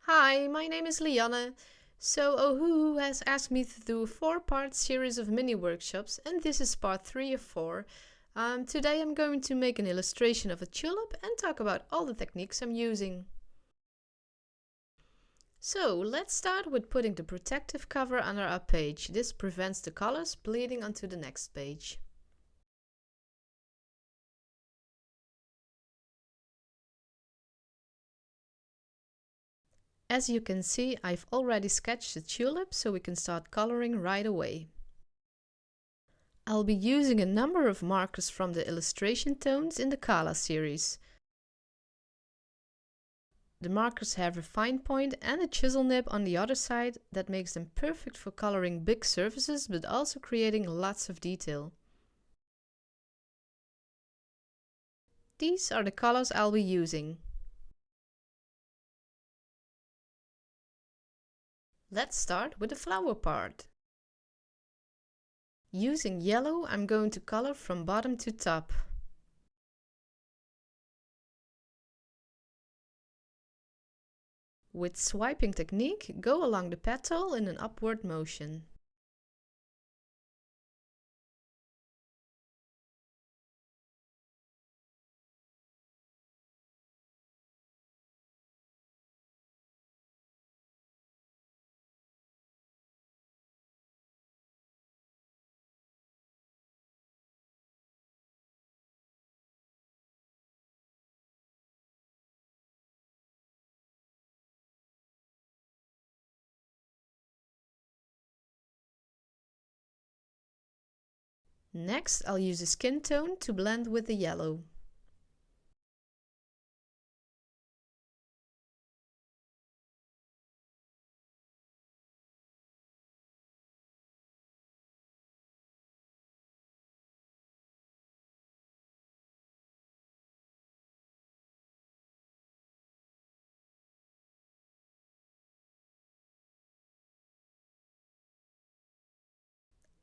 Hi, my name is Lianne. So Ohuhu has asked me to do a 4-part series of mini workshops, and this is part 3 of 4. Today I'm going to make an illustration of a tulip and talk about all the techniques I'm using. So let's start with putting the protective cover under our page. This prevents the colors bleeding onto the next page. As you can see, I've already sketched the tulip, so we can start coloring right away. I'll be using a number of markers from the illustration tones in the Kaala series. The markers have a fine point and a chisel nib on the other side that makes them perfect for coloring big surfaces, but also creating lots of detail. These are the colors I'll be using. Let's start with the flower part. Using yellow, I'm going to color from bottom to top. With swiping technique, go along the petal in an upward motion. Next, I'll use a skin tone to blend with the yellow.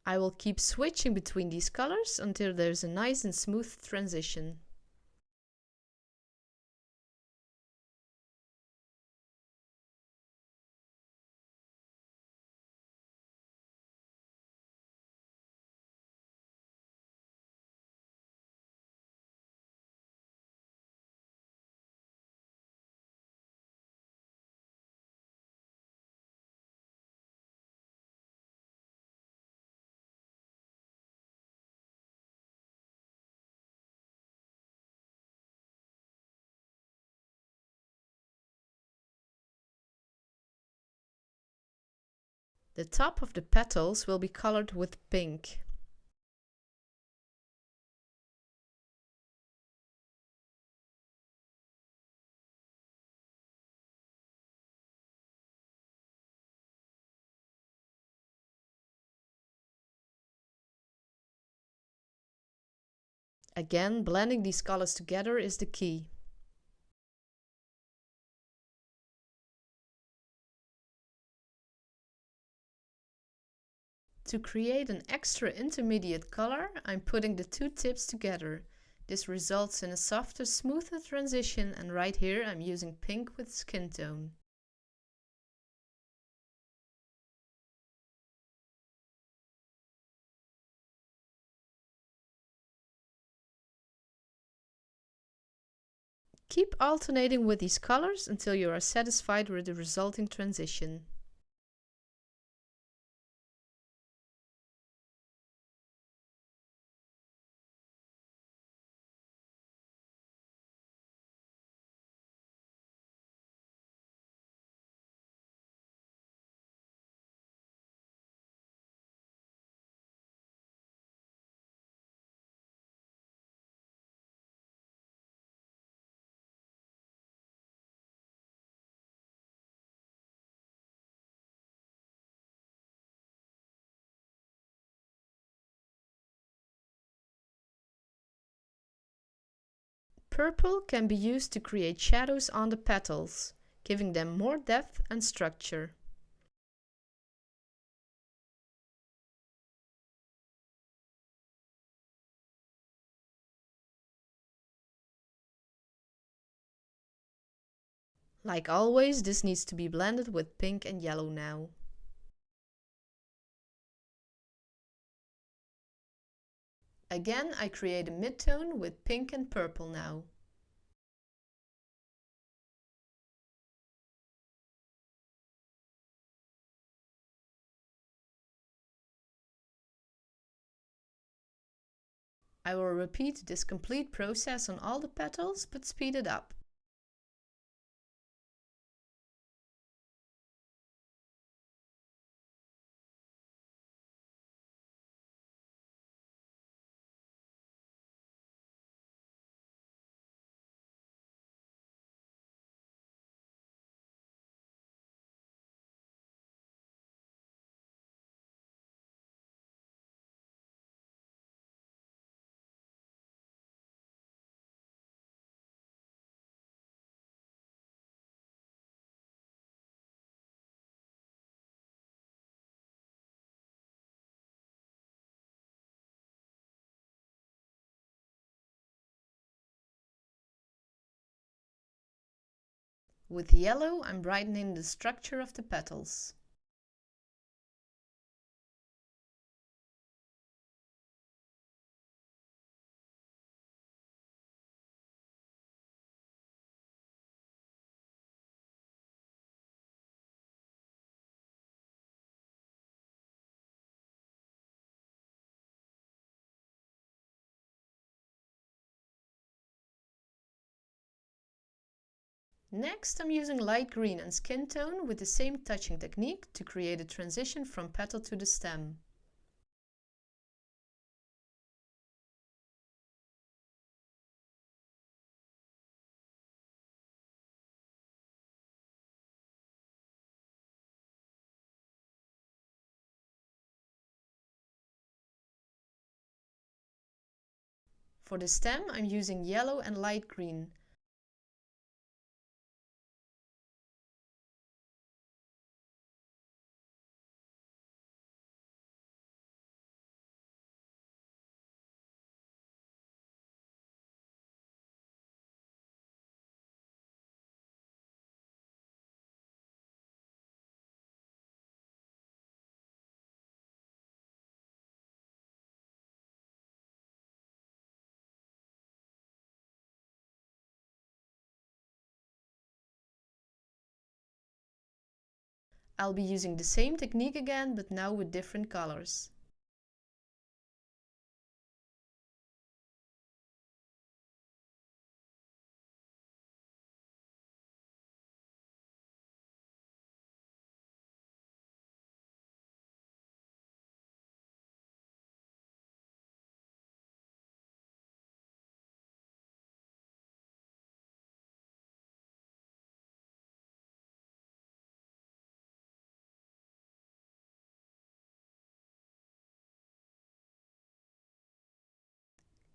I will keep switching between these colors until there's a nice and smooth transition. The top of the petals will be colored with pink. Again, blending these colors together is the key. To create an extra intermediate color, I'm putting the two tips together. This results in a softer, smoother transition, and right here I'm using pink with skin tone. Keep alternating with these colors until you are satisfied with the resulting transition. Purple can be used to create shadows on the petals, giving them more depth and structure. Like always, this needs to be blended with pink and yellow now. Again, I create a mid-tone with pink and purple now. I will repeat this complete process on all the petals, but speed it up. With yellow, I'm brightening the structure of the petals. Next, I'm using light green and skin tone with the same touching technique to create a transition from petal to the stem. For the stem, I'm using yellow and light green. I'll be using the same technique again, but now with different colors.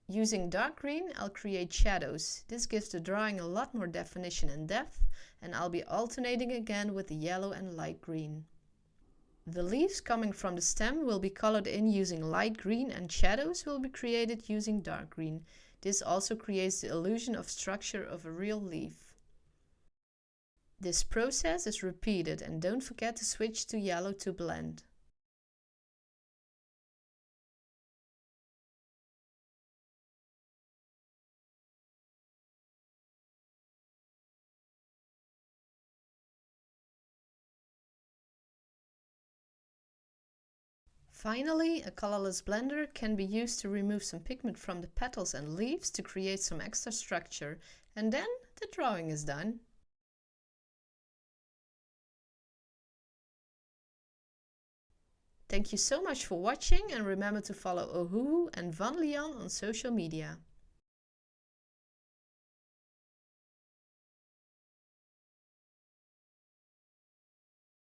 Using dark green, I'll create shadows. This gives the drawing a lot more definition and depth, and I'll be alternating again with the yellow and light green. The leaves coming from the stem will be colored in using light green, and shadows will be created using dark green. This also creates the illusion of structure of a real leaf. This process is repeated, and don't forget to switch to yellow to blend. Finally, a colorless blender can be used to remove some pigment from the petals and leaves to create some extra structure, and then the drawing is done. Thank you so much for watching, and remember to follow Ohuhu and Van Lian on social media.